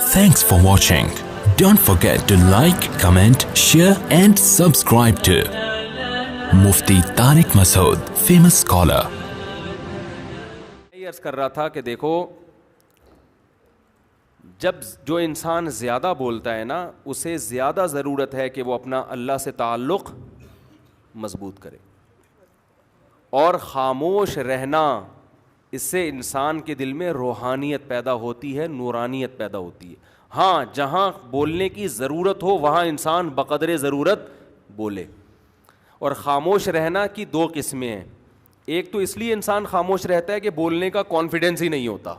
Thanks for watching. Don't forget to like, comment, share and subscribe to Mufti Tariq Masood, famous scholar. یہ عرض کر رہا تھا کہ دیکھو، جب جو انسان زیادہ بولتا ہے نا، اسے زیادہ ضرورت ہے کہ وہ اپنا اللہ سے تعلق مضبوط کرے، اور خاموش رہنا، اس سے انسان کے دل میں روحانیت پیدا ہوتی ہے، نورانیت پیدا ہوتی ہے. ہاں، جہاں بولنے کی ضرورت ہو وہاں انسان بقدر ضرورت بولے. اور خاموش رہنا کی دو قسمیں ہیں. ایک تو اس لیے انسان خاموش رہتا ہے کہ بولنے کا کانفیڈنس ہی نہیں ہوتا،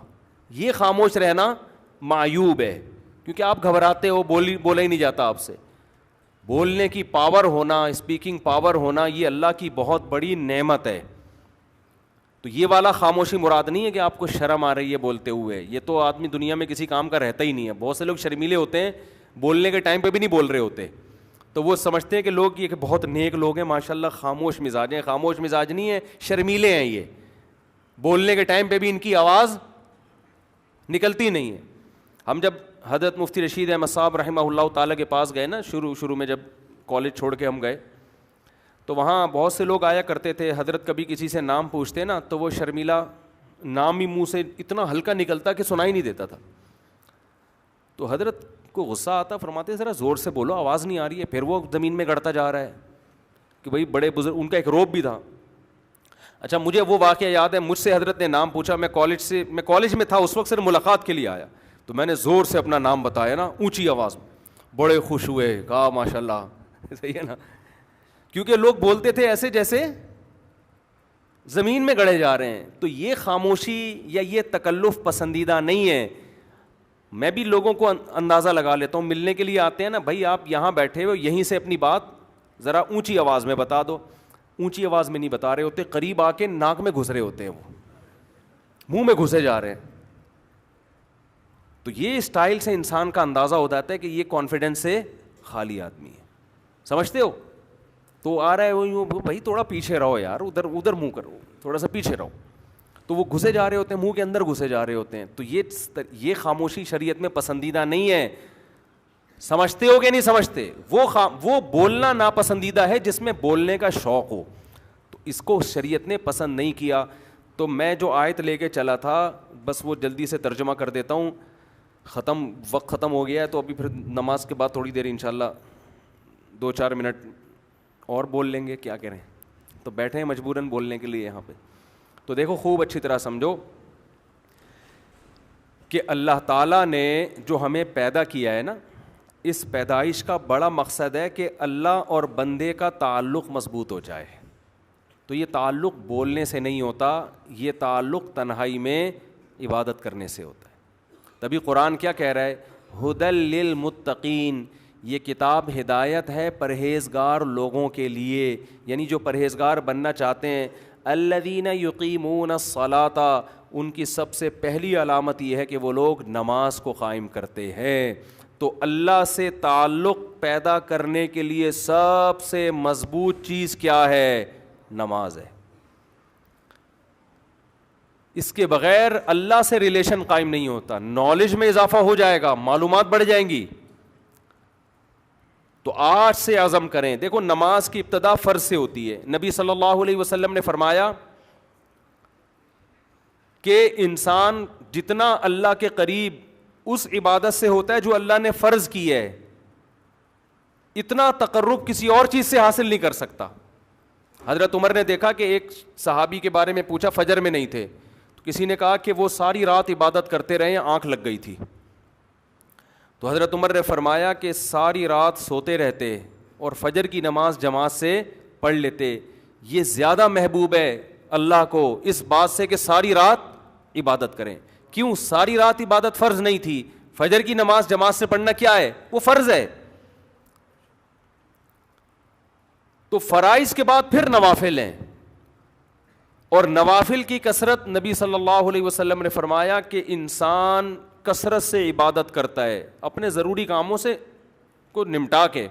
یہ خاموش رہنا معیوب ہے، کیونکہ آپ گھبراتے ہو، بولا ہی نہیں جاتا آپ سے. بولنے کی پاور ہونا، اسپیکنگ پاور ہونا، یہ اللہ کی بہت بڑی نعمت ہے. تو یہ والا خاموشی مراد نہیں ہے کہ آپ کو شرم آ رہی ہے بولتے ہوئے، یہ تو آدمی دنیا میں کسی کام کا رہتا ہی نہیں ہے. بہت سے لوگ شرمیلے ہوتے ہیں، بولنے کے ٹائم پہ بھی نہیں بول رہے ہوتے، تو وہ سمجھتے ہیں کہ لوگ یہ کہ بہت نیک لوگ ہیں ماشاءاللہ، خاموش مزاج ہیں. خاموش مزاج نہیں ہے، شرمیلے ہیں. یہ بولنے کے ٹائم پہ بھی ان کی آواز نکلتی نہیں ہے. ہم جب حضرت مفتی رشید احمد صاحب رحمہ اللہ تعالیٰ کے پاس گئے نا، شروع میں جب کالج چھوڑ کے ہم گئے، تو وہاں بہت سے لوگ آیا کرتے تھے. حضرت کبھی کسی سے نام پوچھتے نا تو وہ شرمیلا نام ہی منہ سے اتنا ہلکا نکلتا کہ سنائی نہیں دیتا تھا. تو حضرت کو غصہ آتا، فرماتے ذرا زور سے بولو، آواز نہیں آ رہی ہے. پھر وہ زمین میں گڑتا جا رہا ہے کہ بھائی بڑے بزرگ، ان کا ایک روب بھی تھا. اچھا، مجھے وہ واقعہ یاد ہے، مجھ سے حضرت نے نام پوچھا، میں کالج میں تھا اس وقت، صرف ملاقات کے لیے آیا، تو میں نے زور سے اپنا نام بتایا نا، اونچی آواز میں. بڑے خوش ہوئے، کہا ماشاء اللہ. صحیح ہے نا، کیونکہ لوگ بولتے تھے ایسے جیسے زمین میں گڑے جا رہے ہیں. تو یہ خاموشی یا یہ تکلف پسندیدہ نہیں ہے. میں بھی لوگوں کو اندازہ لگا لیتا ہوں، ملنے کے لیے آتے ہیں نا، بھائی آپ یہاں بیٹھے ہو، یہیں سے اپنی بات ذرا اونچی آواز میں بتا دو. اونچی آواز میں نہیں بتا رہے ہوتے، قریب آ کے ناک میں گھس رہے ہوتے ہیں، وہ منہ میں گھسے جا رہے ہیں. تو یہ اسٹائل سے انسان کا اندازہ ہو جاتا ہے کہ یہ کانفیڈنس سے خالی آدمی ہے. سمجھتے ہو؟ تو آ رہا ہے وہ، بھائی تھوڑا پیچھے رہو یار، ادھر منہ کرو، تھوڑا سا پیچھے رہو. تو وہ گھسے جا رہے ہوتے ہیں، منہ کے اندر گھسے جا رہے ہوتے ہیں. تو یہ خاموشی شریعت میں پسندیدہ نہیں ہے. سمجھتے ہو کہ نہیں سمجھتے؟ وہ بولنا ناپسندیدہ ہے جس میں بولنے کا شوق ہو، تو اس کو شریعت نے پسند نہیں کیا. تو میں جو آیت لے کے چلا تھا، بس وہ جلدی سے ترجمہ کر دیتا ہوں. وقت ختم ہو گیا ہے، تو ابھی پھر نماز کے بعد تھوڑی دیر انشاءاللہ 2-4 منٹ اور بول لیں گے، کیا کریں. تو بیٹھے ہیں مجبوراً بولنے کے لیے یہاں پہ. تو دیکھو، خوب اچھی طرح سمجھو کہ اللہ تعالیٰ نے جو ہمیں پیدا کیا ہے نا، اس پیدائش کا بڑا مقصد ہے کہ اللہ اور بندے کا تعلق مضبوط ہو جائے. تو یہ تعلق بولنے سے نہیں ہوتا، یہ تعلق تنہائی میں عبادت کرنے سے ہوتا ہے. تبھی قرآن کیا کہہ رہا ہے؟ ھدی للمتقین، یہ کتاب ہدایت ہے پرہیزگار لوگوں کے لیے، یعنی جو پرہیزگار بننا چاہتے ہیں. الذین یقیمون الصلاۃ، ان کی سب سے پہلی علامت یہ ہے کہ وہ لوگ نماز کو قائم کرتے ہیں. تو اللہ سے تعلق پیدا کرنے کے لیے سب سے مضبوط چیز کیا ہے؟ نماز ہے. اس کے بغیر اللہ سے ریلیشن قائم نہیں ہوتا. نالج میں اضافہ ہو جائے گا، معلومات بڑھ جائیں گی. تو آج سے عزم کریں. دیکھو، نماز کی ابتدا فرض سے ہوتی ہے. نبی صلی اللہ علیہ وسلم نے فرمایا کہ انسان جتنا اللہ کے قریب اس عبادت سے ہوتا ہے جو اللہ نے فرض کی ہے، اتنا تقرب کسی اور چیز سے حاصل نہیں کر سکتا. حضرت عمر نے دیکھا کہ ایک صحابی کے بارے میں پوچھا، فجر میں نہیں تھے، تو کسی نے کہا کہ وہ ساری رات عبادت کرتے رہے، آنکھ لگ گئی تھی. تو حضرت عمر نے فرمایا کہ ساری رات سوتے رہتے اور فجر کی نماز جماعت سے پڑھ لیتے، یہ زیادہ محبوب ہے اللہ کو اس بات سے کہ ساری رات عبادت کریں. کیوں؟ ساری رات عبادت فرض نہیں تھی، فجر کی نماز جماعت سے پڑھنا کیا ہے؟ وہ فرض ہے. تو فرائض کے بعد پھر نوافل ہیں، اور نوافل کی کثرت نبی صلی اللہ علیہ وسلم نے فرمایا کہ انسان کثرت سے عبادت کرتا ہے اپنے ضروری کاموں سے کو نمٹا کے.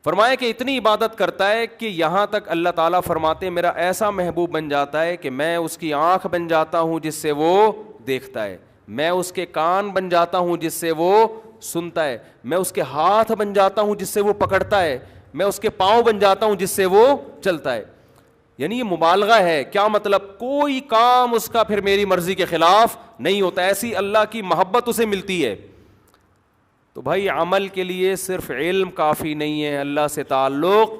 فرمایا کہ اتنی عبادت کرتا ہے کہ یہاں تک اللہ تعالیٰ فرماتے میرا ایسا محبوب بن جاتا ہے کہ میں اس کی آنکھ بن جاتا ہوں جس سے وہ دیکھتا ہے. میں اس کے کان بن جاتا ہوں جس سے وہ سنتا ہے, میں اس کے ہاتھ بن جاتا ہوں جس سے وہ پکڑتا ہے, میں اس کے پاؤں بن جاتا ہوں جس سے وہ چلتا ہے. یعنی یہ مبالغہ ہے. کیا مطلب؟ کوئی کام اس کا پھر میری مرضی کے خلاف نہیں ہوتا. ایسی اللہ کی محبت اسے ملتی ہے. تو بھائی عمل کے لیے صرف علم کافی نہیں ہے, اللہ سے تعلق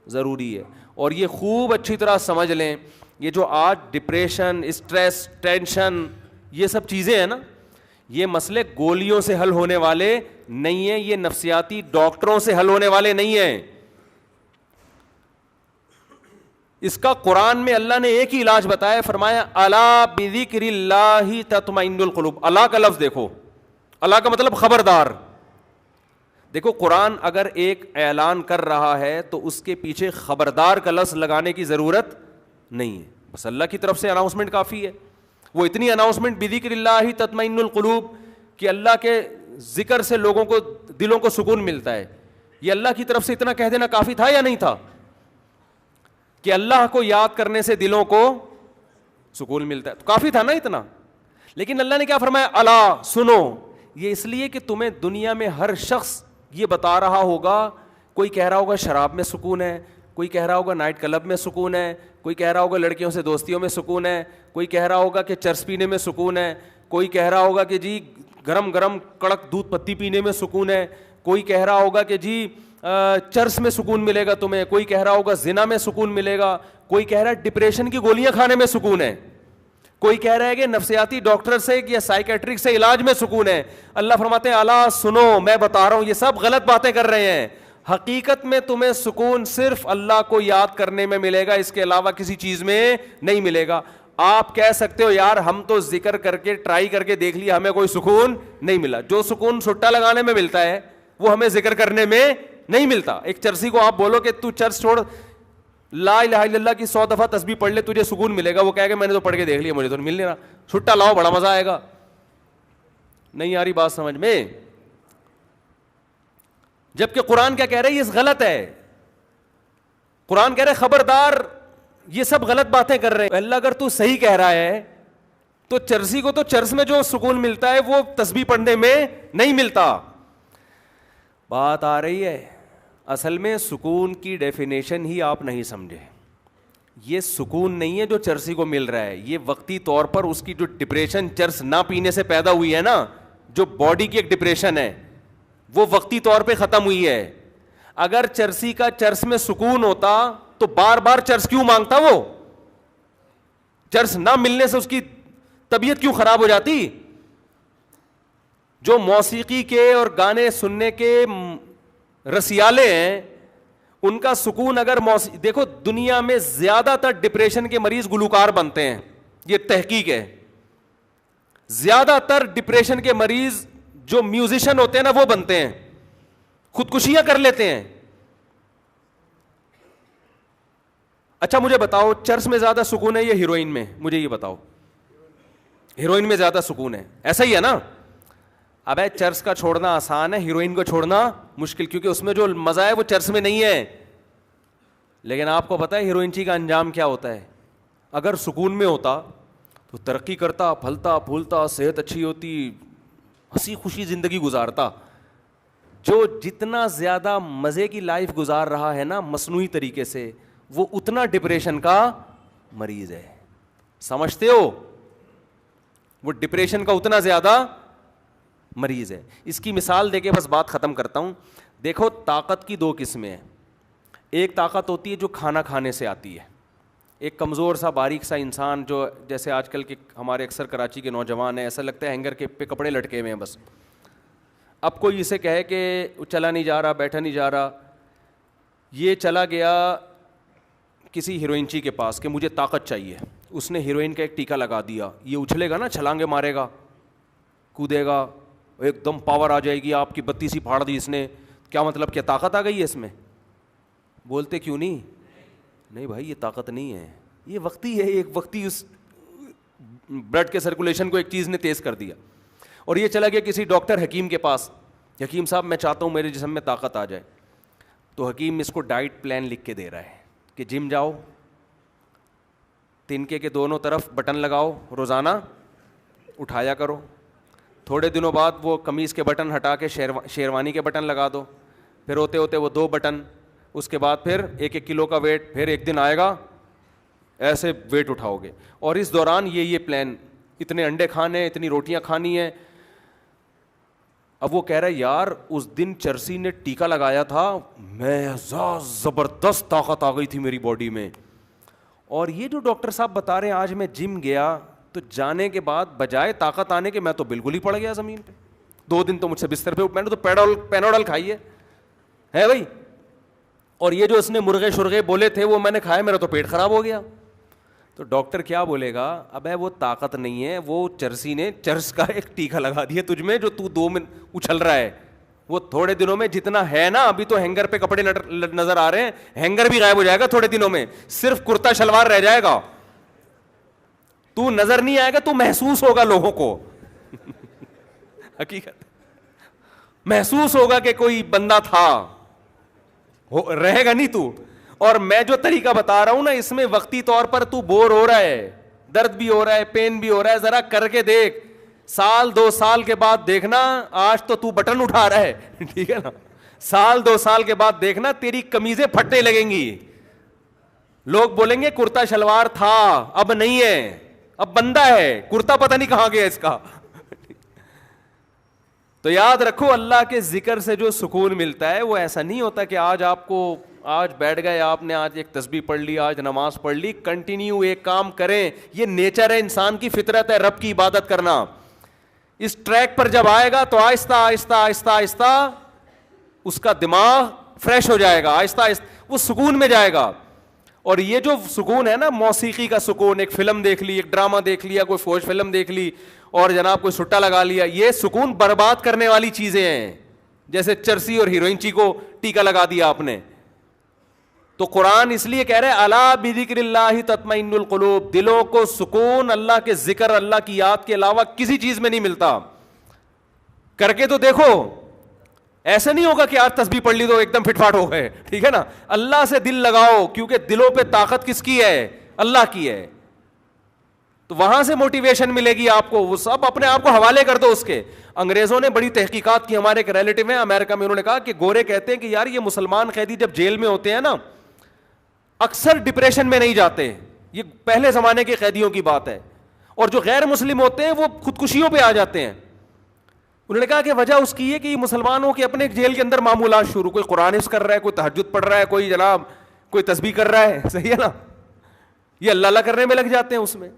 ضروری ہے. اور یہ خوب اچھی طرح سمجھ لیں, یہ جو آج ڈپریشن, اسٹریس, ٹینشن, یہ سب چیزیں ہیں نا, یہ مسئلے گولیوں سے حل ہونے والے نہیں ہیں, یہ نفسیاتی ڈاکٹروں سے حل ہونے والے نہیں ہیں. اس کا قرآن میں اللہ نے ایک ہی علاج بتایا, فرمایا الا بذکر اللہ تطمئن القلوب. اللہ کا لفظ دیکھو, اللہ کا مطلب خبردار. دیکھو قرآن اگر ایک اعلان کر رہا ہے تو اس کے پیچھے خبردار کا لفظ لگانے کی ضرورت نہیں ہے, بس اللہ کی طرف سے اناؤنسمنٹ کافی ہے. وہ اتنی اناؤنسمنٹ بذکر اللہ تطمئن القلوب کہ اللہ کے ذکر سے لوگوں کو دلوں کو سکون ملتا ہے. یہ اللہ کی طرف سے اتنا کہہ دینا کافی تھا یا نہیں تھا کہ اللہ کو یاد کرنے سے دلوں کو سکون ملتا ہے؟ تو کافی تھا نا اتنا. لیکن اللہ نے کیا فرمایا؟ الا سنو. یہ اس لیے کہ تمہیں دنیا میں ہر شخص یہ بتا رہا ہوگا, کوئی کہہ رہا ہوگا شراب میں سکون ہے, کوئی کہہ رہا ہوگا نائٹ کلب میں سکون ہے, کوئی کہہ رہا ہوگا لڑکیوں سے دوستیوں میں سکون ہے, کوئی کہہ رہا ہوگا کہ چرس پینے میں سکون ہے, کوئی کہہ رہا ہوگا کہ جی گرم گرم کڑک دودھ پتی پینے میں سکون ہے, کوئی کہہ رہا ہوگا کہ جی چرس میں سکون ملے گا تمہیں, کوئی کہہ رہا ہوگا زنا میں سکون ملے گا, کوئی کہہ رہا ہے ڈپریشن کی گولیاں کھانے میں سکون ہے, کوئی کہہ رہا ہے کہ نفسیاتی ڈاکٹر سے یا سائیکیٹرک سے علاج میں سکون ہے. اللہ فرماتے ہیں الا سنو, میں بتا رہا ہوں یہ سب غلط باتیں کر رہے ہیں. حقیقت میں تمہیں سکون صرف اللہ کو یاد کرنے میں ملے گا, اس کے علاوہ کسی چیز میں نہیں ملے گا. آپ کہہ سکتے ہو یار ہم تو ذکر کر کے ٹرائی کر کے دیکھ لیا, ہمیں کوئی سکون نہیں ملا. جو سکون سٹا لگانے میں ملتا ہے وہ ہمیں ذکر کرنے میں نہیں ملتا. ایک چرسی کو آپ بولو کہ تو چرس چھوڑ, لا الہ الا اللہ کی 100 دفعہ تسبیح پڑھ لے, تجھے سکون ملے گا. وہ کہے گا میں نے تو پڑھ کے دیکھ لیا, مجھے تو مل نہیں رہا. چھٹا لاؤ, بڑا مزہ آئے گا. نہیں آ رہی بات سمجھ میں؟ جبکہ قرآن کیا کہہ رہا ہے؟ یہ غلط ہے. قرآن کہہ رہا ہے خبردار, یہ سب غلط باتیں کر رہے ہیں. اللہ اگر تو صحیح کہہ رہا ہے تو چرسی کو تو چرس میں جو سکون ملتا ہے وہ تسبیح پڑھنے میں نہیں ملتا. بات آ رہی ہے؟ اصل میں سکون کی ڈیفینیشن ہی آپ نہیں سمجھے. یہ سکون نہیں ہے جو چرسی کو مل رہا ہے, یہ وقتی طور پر اس کی جو ڈپریشن چرس نہ پینے سے پیدا ہوئی ہے نا, جو باڈی کی ایک ڈپریشن ہے, وہ وقتی طور پہ ختم ہوئی ہے. اگر چرسی کا چرس میں سکون ہوتا تو بار بار چرس کیوں مانگتا؟ وہ چرس نہ ملنے سے اس کی طبیعت کیوں خراب ہو جاتی؟ جو موسیقی کے اور گانے سننے کے رسیالے ہیں ان کا سکون اگر دیکھو دنیا میں زیادہ تر ڈپریشن کے مریض گلوکار بنتے ہیں, یہ تحقیق ہے. زیادہ تر ڈپریشن کے مریض جو میوزیشن ہوتے ہیں نا وہ بنتے ہیں, خودکشیاں کر لیتے ہیں. اچھا مجھے بتاؤ چرس میں زیادہ سکون ہے یا ہیروئن میں؟ مجھے یہ بتاؤ. ہیروئن میں زیادہ سکون ہے, ایسا ہی ہے نا؟ اب چرس کا چھوڑنا آسان ہے, ہیروئن کو چھوڑنا مشکل, کیونکہ اس میں جو مزہ ہے وہ چرس میں نہیں ہے. لیکن آپ کو پتا ہے ہیروئنچی کا انجام کیا ہوتا ہے؟ اگر سکون میں ہوتا تو ترقی کرتا, پھلتا پھولتا, صحت اچھی ہوتی, ہنسی خوشی زندگی گزارتا. جو جتنا زیادہ مزے کی لائف گزار رہا ہے نا مصنوعی طریقے سے, وہ اتنا ڈپریشن کا مریض ہے. سمجھتے ہو؟ وہ ڈپریشن کا اتنا زیادہ مریض ہے. اس کی مثال دے کے بس بات ختم کرتا ہوں. دیکھو طاقت کی 2 قسمیں ہیں. ایک طاقت ہوتی ہے جو کھانا کھانے سے آتی ہے. ایک کمزور سا باریک سا انسان جو جیسے آج کل کے ہمارے اکثر کراچی کے نوجوان ہیں, ایسا لگتا ہے ہینگر کے پہ کپڑے لٹکے ہوئے ہیں بس. اب کوئی اسے کہے کہ چلا نہیں جا رہا, بیٹھا نہیں جا رہا, یہ چلا گیا کسی ہیروئنچی کے پاس کہ مجھے طاقت چاہیے. اس نے ہیروئن کا ایک ٹیکا لگا دیا, یہ اچھلے گا نا, چھلانگے مارے گا, کودے گا, ایک دم پاور آ جائے گی, آپ کی 32 ہی پھاڑ دی اس نے. کیا مطلب, کیا طاقت آ گئی ہے اس میں؟ بولتے کیوں نہیں؟ نہیں بھائی یہ طاقت نہیں ہے, یہ وقتی ہے. ایک وقتی اس بلڈ کے سرکولیشن کو ایک چیز نے تیز کر دیا. اور یہ چلا گیا کسی ڈاکٹر حکیم کے پاس, حکیم صاحب میں چاہتا ہوں میرے جسم میں طاقت آ جائے. تو حکیم اس کو ڈائٹ پلان لکھ کے دے رہا ہے کہ جم جاؤ, تنکے کے دونوں طرف بٹن لگاؤ, روزانہ اٹھایا کرو, تھوڑے دنوں بعد وہ قمیض کے بٹن ہٹا کے شیروانی کے بٹن لگا دو, پھر ہوتے ہوتے وہ 2 بٹن, اس کے بعد پھر 1 کلو کا ویٹ, پھر ایک دن آئے گا ایسے ویٹ اٹھاؤ گے, اور اس دوران یہ پلان, اتنے انڈے کھانے, اتنی روٹیاں کھانی ہیں. اب وہ کہہ رہا ہے یار اس دن چرسی نے ٹیکا لگایا تھا, میں زبردست طاقت آ گئی تھی میری باڈی میں, اور یہ جو ڈاکٹر صاحب بتا رہے ہیں آج میں جم گیا تو جانے کے بعد بجائے طاقت آنے کے میں تو بالکل ہی پڑ گیا زمین پہ. 2 دن تو مجھ سے بستر پہ, میں نے تو پینوڈل کھائی ہے بھائی, اور یہ جو اس نے مرغے شرغے بولے تھے وہ میں نے کھائے, میرا تو پیٹ خراب ہو گیا. تو ڈاکٹر کیا بولے گا, ابے وہ طاقت نہیں ہے, وہ چرسی نے چرس کا ایک ٹیکا لگا دیا تجھ میں جو تو 2 منٹ اچھل رہا ہے. وہ تھوڑے دنوں میں جتنا ہے نا, ابھی تو ہینگر پہ کپڑے نظر آ رہے ہیں, ہینگر بھی غائب ہو جائے گا تھوڑے دنوں میں, صرف کرتا شلوار رہ جائے گا. تو نظر نہیں آئے گا, تو محسوس ہوگا لوگوں کو حقیقت محسوس ہوگا کہ کوئی بندہ تھا, رہے گا نہیں تو. اور میں جو طریقہ بتا رہا ہوں نا, اس میں وقتی طور پر تو بور ہو رہا ہے, درد بھی ہو رہا ہے, پین بھی ہو رہا ہے, ذرا کر کے دیکھ, 1-2 سال کے بعد دیکھنا. آج تو بٹن اٹھا رہا ہے, ٹھیک ہے نا, 1-2 سال کے بعد دیکھنا تیری قمیضیں پھٹنے لگیں گی. لوگ بولیں گے کرتا شلوار تھا, اب نہیں ہے, اب بندہ ہے, کرتا پتہ نہیں کہاں گیا اس کا. تو یاد رکھو, اللہ کے ذکر سے جو سکون ملتا ہے وہ ایسا نہیں ہوتا کہ آج بیٹھ گئے آپ نے, آج ایک تسبیح پڑھ لی, آج نماز پڑھ لی. کنٹینیو ایک کام کریں, یہ نیچر ہے, انسان کی فطرت ہے رب کی عبادت کرنا. اس ٹریک پر جب آئے گا تو آہستہ آہستہ آہستہ آہستہ اس کا دماغ فریش ہو جائے گا, آہستہ آہستہ وہ سکون میں جائے گا. اور یہ جو سکون ہے نا, موسیقی کا سکون, ایک فلم دیکھ لی, ایک ڈرامہ دیکھ لیا, کوئی فوج فلم دیکھ لی, اور جناب کوئی سٹا لگا لیا, یہ سکون برباد کرنے والی چیزیں ہیں. جیسے چرسی اور ہیروئن کو ٹیکا لگا دیا آپ نے. تو قرآن اس لیے کہہ رہے الا بذکر اللہ تطمئن القلوب, دلوں کو سکون اللہ کے ذکر, اللہ کی یاد کے علاوہ کسی چیز میں نہیں ملتا. کر کے تو دیکھو, ایسے نہیں ہوگا کہ آج تسبیح پڑھ لی تو ایک دم فٹ فاٹ ہو گئے, ٹھیک ہے نا. اللہ سے دل لگاؤ, کیونکہ دلوں پہ طاقت کس کی ہے, اللہ کی ہے. تو وہاں سے موٹیویشن ملے گی آپ کو, وہ سب اپنے آپ کو حوالے کر دو اس کے. انگریزوں نے بڑی تحقیقات کی, ہمارے ایک ریلیٹو ہیں امریکہ میں, انہوں نے کہا کہ گورے کہتے ہیں کہ یار یہ مسلمان قیدی جب جیل میں ہوتے ہیں نا, اکثر ڈپریشن میں نہیں جاتے, یہ پہلے زمانے کے قیدیوں کی بات ہے, اور جو غیر مسلم ہوتے ہیں وہ خودکشیوں پہ آ جاتے ہیں. انہوں نے کہا کہ وجہ اس کی ہے کہ مسلمانوں کے اپنے جیل کے اندر معمولات شروع, کوئی قرآن حفظ کر رہا ہے, کوئی تہجد پڑھ رہا ہے, کوئی جناب کوئی تسبیح کر رہا ہے, صحیح ہے نا, یہ اللہ اللہ کرنے میں لگ جاتے ہیں اس میں.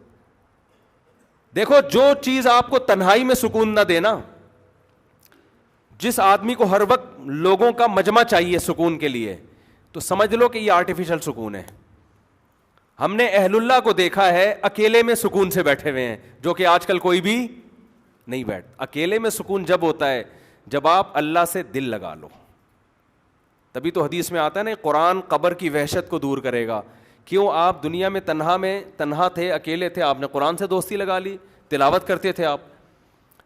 دیکھو جو چیز آپ کو تنہائی میں سکون نہ دینا, جس آدمی کو ہر وقت لوگوں کا مجمع چاہیے سکون کے لیے, تو سمجھ لو کہ یہ آرٹیفیشل سکون ہے. ہم نے اہل اللہ کو دیکھا ہے اکیلے میں سکون سے بیٹھے ہوئے ہیں, جو کہ آج کل کوئی بھی نہیں بیٹھ. اکیلے میں سکون جب ہوتا ہے جب آپ اللہ سے دل لگا لو. تبھی تو حدیث میں آتا ہے نا, قرآن قبر کی وحشت کو دور کرے گا. کیوں, آپ دنیا میں تنہا تھے, اکیلے تھے, آپ نے قرآن سے دوستی لگا لی, تلاوت کرتے تھے آپ.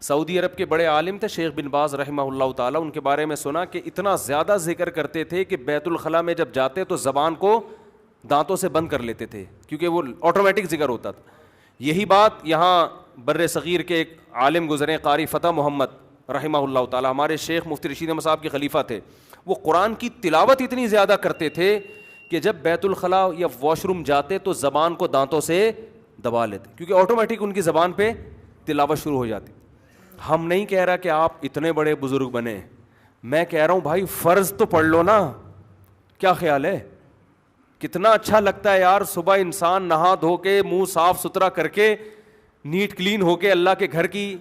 سعودی عرب کے بڑے عالم تھے شیخ بن باز رحمہ اللہ تعالیٰ, ان کے بارے میں سنا کہ اتنا زیادہ ذکر کرتے تھے کہ بیت الخلاء میں جب جاتے تو زبان کو دانتوں سے بند کر لیتے تھے, کیونکہ وہ آٹومیٹک ذکر ہوتا تھا. یہی بات یہاں بر صغیر کے ایک عالم گزرے, قاری فتح محمد رحمہ اللہ تعالیٰ, ہمارے شیخ مفتی رشید احمد صاحب کے خلیفہ تھے. وہ قرآن کی تلاوت اتنی زیادہ کرتے تھے کہ جب بیت الخلاء یا واش روم جاتے تو زبان کو دانتوں سے دبا لیتے, کیونکہ آٹومیٹک ان کی زبان پہ تلاوت شروع ہو جاتی. ہم نہیں کہہ رہا کہ آپ اتنے بڑے بزرگ بنے, میں کہہ رہا ہوں بھائی فرض تو پڑھ لو نا. کیا خیال ہے, کتنا اچھا لگتا ہے یار, صبح انسان نہا دھو کے منہ صاف ستھرا کر کے نیٹ کلین ہو کے اللہ کے گھر کی,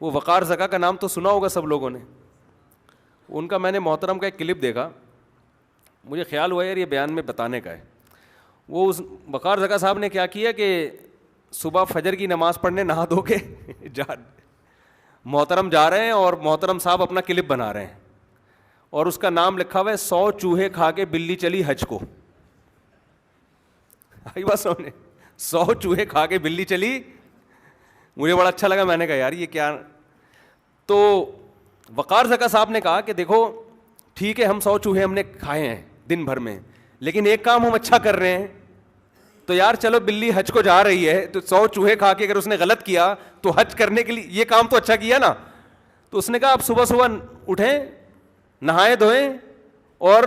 وہ وقار زکا کا نام تو سنا ہوگا سب لوگوں نے, ان کا میں نے محترم کا ایک کلپ دیکھا, مجھے خیال ہوا یار یہ بیان میں بتانے کا ہے. وہ اس وقار زکا صاحب نے کیا کیا کہ صبح فجر کی نماز پڑھنے نہا دھو کے محترم جا رہے ہیں, اور محترم صاحب اپنا کلپ بنا رہے ہیں, اور اس کا نام لکھا ہوا ہے 100 چوہے کھا کے بلی چلی حج کو. آئی بات سامنے, 100 چوہے کھا کے بلی چلی. مجھے بڑا اچھا لگا, میں نے کہا یار یہ کیا. تو وقار زکا صاحب نے کہا کہ دیکھو ٹھیک ہے, ہم 100 چوہے ہم نے کھائے ہیں دن بھر میں, لیکن ایک کام ہم اچھا کر رہے ہیں, تو یار چلو بلی حج کو جا رہی ہے تو 100 چوہے کھا کے اگر اس نے غلط کیا تو حج کرنے کے لیے یہ کام تو اچھا کیا نا. تو اس نے کہا آپ صبح صبح اٹھیں, نہائے دھوئیں اور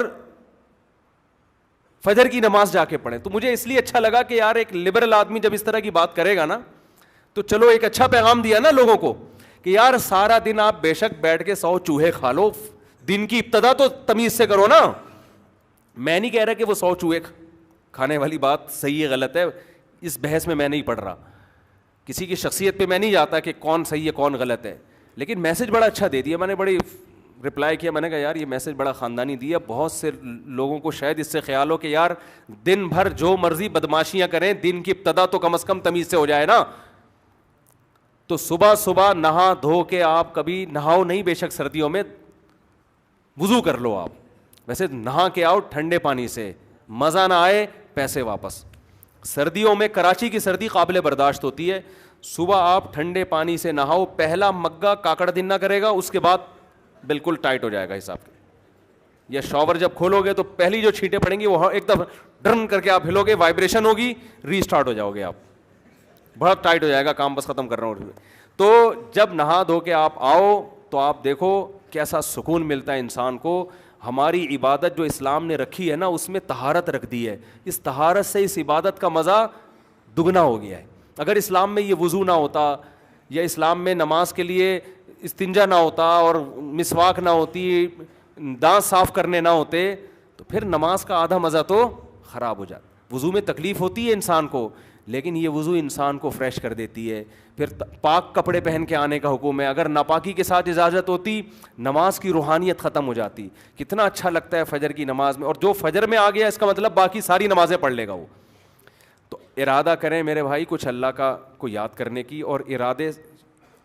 فجر کی نماز جا کے پڑھیں. تو مجھے اس لیے اچھا لگا کہ یار ایک لبرل آدمی جب اس طرح کی بات کرے گا نا تو چلو ایک اچھا پیغام دیا نا لوگوں کو کہ یار سارا دن آپ بے شک بیٹھ کے 100 چوہے کھا لو, دن کی ابتدا تو تمیز سے کرو نا. میں نہیں کہہ رہا کہ وہ 100 چوہے کھانے والی بات صحیح ہے غلط ہے, اس بحث میں میں نہیں پڑھ رہا, کسی کی شخصیت پہ میں نہیں جاتا کہ کون صحیح ہے کون غلط ہے, لیکن میسج بڑا اچھا دے دیا. میں نے بڑی رپلائی کیا, میں نے کہا یار یہ میسج بڑا خاندانی دیا. بہت سے لوگوں کو شاید اس سے خیال ہو کہ یار دن بھر جو مرضی بدماشیاں کریں, دن کی ابتدا تو کم از کم تمیز سے ہو جائے نا. تو صبح صبح نہا دھو کے آپ کبھی نہاؤ نہیں, بے شک سردیوں میں وضو کر لو آپ, ویسے نہا کے آؤ ٹھنڈے پانی سے, مزہ نہ آئے پیسے واپس. سردیوں میں کراچی کی سردی قابل برداشت ہوتی ہے, صبح آپ ٹھنڈے پانی سے نہاؤ, پہلا مگا کاکڑ دن نہ کرے گا, اس کے بعد بالکل ٹائٹ ہو جائے گا حساب کے. یا شاور جب کھولو گے تو پہلی جو چھینٹیں پڑیں گی وہ ایک دم ڈرن کر کے آپ ہلو گے, وائبریشن ہوگی, ری اسٹارٹ ہو جاؤ گے آپ, بہت ٹائٹ ہو جائے گا کام, بس ختم کر رہا ہوں. تو جب نہا دھو کے آپ آؤ تو آپ دیکھو کیسا سکون ملتا ہے انسان کو. ہماری عبادت جو اسلام نے رکھی ہے نا اس میں طہارت رکھ دی ہے, اس طہارت سے اس عبادت کا مزہ دگنا ہو گیا ہے. اگر اسلام میں یہ وضو نہ ہوتا یا اسلام میں نماز کے لیے استنجا نہ ہوتا اور مسواک نہ ہوتی, دانت صاف کرنے نہ ہوتے, تو پھر نماز کا آدھا مزہ تو خراب ہو جاتا. وضو میں تکلیف ہوتی ہے انسان کو, لیکن یہ وضو انسان کو فریش کر دیتی ہے. پھر پاک کپڑے پہن کے آنے کا حکم ہے, اگر ناپاکی کے ساتھ اجازت ہوتی نماز کی روحانیت ختم ہو جاتی. کتنا اچھا لگتا ہے فجر کی نماز میں, اور جو فجر میں آ گیا اس کا مطلب باقی ساری نمازیں پڑھ لے گا وہ. تو ارادہ کریں میرے بھائی کچھ اللہ کا کو یاد کرنے کی, اور ارادے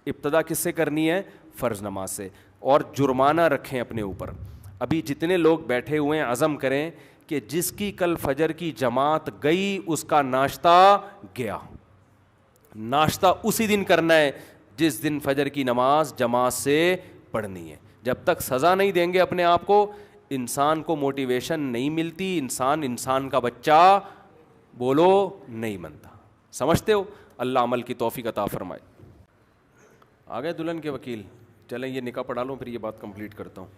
ابتدا کس سے کرنی ہے؟ فرض نماز سے. اور جرمانہ رکھیں اپنے اوپر. ابھی جتنے لوگ بیٹھے ہوئے ہیں عزم کریں کہ جس کی کل فجر کی جماعت گئی اس کا ناشتہ گیا. ناشتہ اسی دن کرنا ہے جس دن فجر کی نماز جماعت سے پڑھنی ہے. جب تک سزا نہیں دیں گے اپنے آپ کو, انسان کو موٹیویشن نہیں ملتی, انسان کا بچہ بولو نہیں بنتا. سمجھتے ہو؟ اللہ عمل کی توفیق عطا فرمائے. آ گئے دلہن کے وکیل؟ چلیں یہ نکاح پڑھا لوں پھر یہ بات کمپلیٹ کرتا ہوں.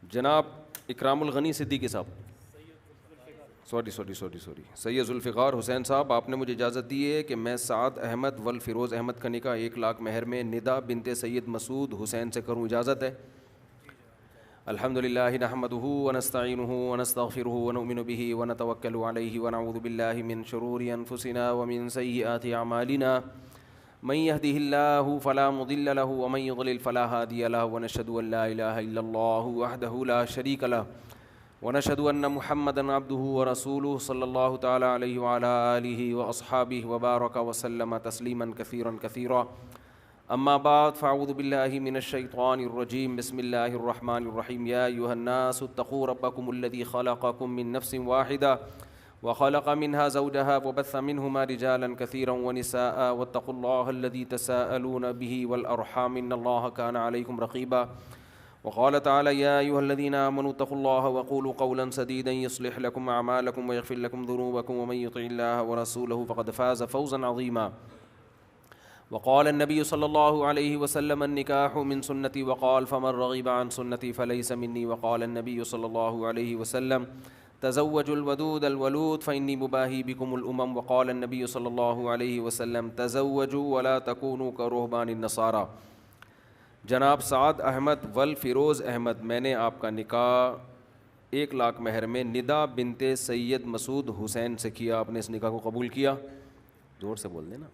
جناب اکرام الغنی صدیقی صاحب, سوری سید ذوالفقار حسین صاحب, آپ نے مجھے اجازت دی ہے کہ میں سعد احمد والفیروز احمد کا نکاح 1 لاکھ مہر میں ندا بنت سید مسعود حسین سے کروں, اجازت ہے؟ الحمدللہ نحمدہ ونستعینہ ونستغفرہ ونؤمن بہ ونتوکل علیہ ونعوذ باللہ من شرور انفسنا ومن سیئات اعمالنا, من يهده الله فلا مضل له ومن يضلل فلا هادي له, ونشهد ان لا اله الا الله وحده لا شريك له, ونشهد ان محمدا عبده ورسوله صلى الله تعالى عليه وعلى اله واصحابه وبارك وسلم تسليما كثيرا كثيرا. اما بعد فاعوذ بالله من الشيطان الرجيم. بسم الله الرحمن الرحيم. يا ايها الناس اتقوا ربكم الذي خلقكم من نفس واحده وخلق منها زوجها وبث منهما رجالا كثيرا ونساء واتقوا الله الذي تساءلون به والأرحام إن الله كان عليكم رقيبا. وقال تعالى يا أيها الذين آمنوا اتقوا الله وقولوا قولا سديدا يصلح لكم أعمالكم ويغفر لكم ذنوبكم ومن يطع الله ورسوله فقد فاز فوزا عظيما. وقال النبي صلى الله عليه وسلم النكاح من سنتي وقال فمن رغب عن سنتي فليس مني. وقال النبي صلى الله عليه وسلم تزوجوا الودود الولود فإني مباهي بكم الأمم. وقال النبي صلى الله عليه وسلم تزوجوا ولا تكونوا كرهبان النصارى. جناب سعد احمد والفیروز احمد, میں نے آپ کا نکاح 1 لاکھ مہر میں ندا بنت سید مسعود حسین سے کیا. آپ نے اس نکاح کو قبول کیا؟ زور سے بول دیں نا.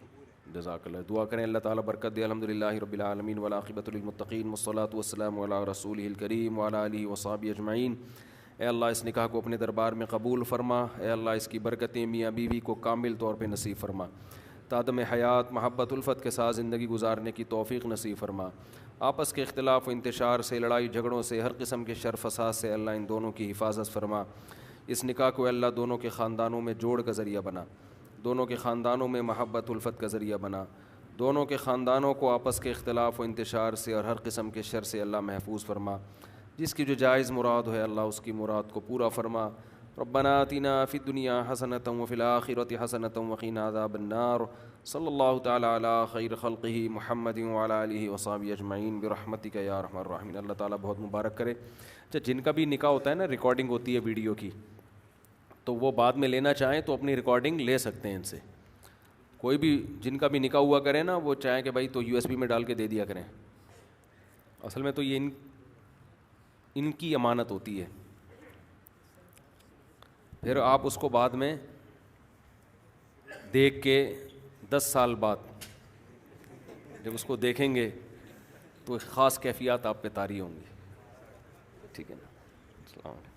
جزاک اللہ. دعا کریں اللہ تعالیٰ برکت دے. الحمدللہ رب العالمین والعاقبۃ للمتقین والصلاۃ والسلام علی رسولہ الکریم وعلی آلہ وصحبہ اجمعین. اے اللہ اس نکاح کو اپنے دربار میں قبول فرما. اے اللہ اس کی برکتیں میاں بیوی کو کامل طور پہ نصیب فرما. تادم حیات محبت الفت کے ساتھ زندگی گزارنے کی توفیق نصیب فرما. آپس کے اختلاف و انتشار سے, لڑائی جھگڑوں سے, ہر قسم کے شر فساد سے اللہ ان دونوں کی حفاظت فرما. اس نکاح کو اللہ دونوں کے خاندانوں میں جوڑ کا ذریعہ بنا, دونوں کے خاندانوں میں محبت الفت کا ذریعہ بنا, دونوں کے خاندانوں کو آپس کے اختلاف و انتشار سے اور ہر قسم کے شر سے اللہ محفوظ فرما. جس کی جو جائز مراد ہے اللہ اس کی مراد کو پورا فرما. ربنا آتنا فی الدنیا حسنۃ وفی الآخرۃ حسنۃ وقنا عذاب النار صلی اللہ تعالیٰ علی خیر خلقہ محمد وعلی آلہ وصحبہ اجمعین برحمتک یا ارحم الراحمین. اللہ تعالیٰ بہت مبارک کرے. اچھا, جن کا بھی نکاح ہوتا ہے نا, ریکارڈنگ ہوتی ہے ویڈیو کی, تو وہ بعد میں لینا چاہیں تو اپنی ریکارڈنگ لے سکتے ہیں ان سے. کوئی بھی جن کا بھی نکاح ہوا کرے نا, وہ چاہیں کہ بھائی تو USB میں ڈال کے دے دیا کریں. اصل میں تو یہ ان کی امانت ہوتی ہے. پھر آپ اس کو بعد میں دیکھ کے 10 سال بعد جب اس کو دیکھیں گے تو خاص کیفیات آپ پہ طاری ہوں گی. ٹھیک ہے نا. السلام علیکم.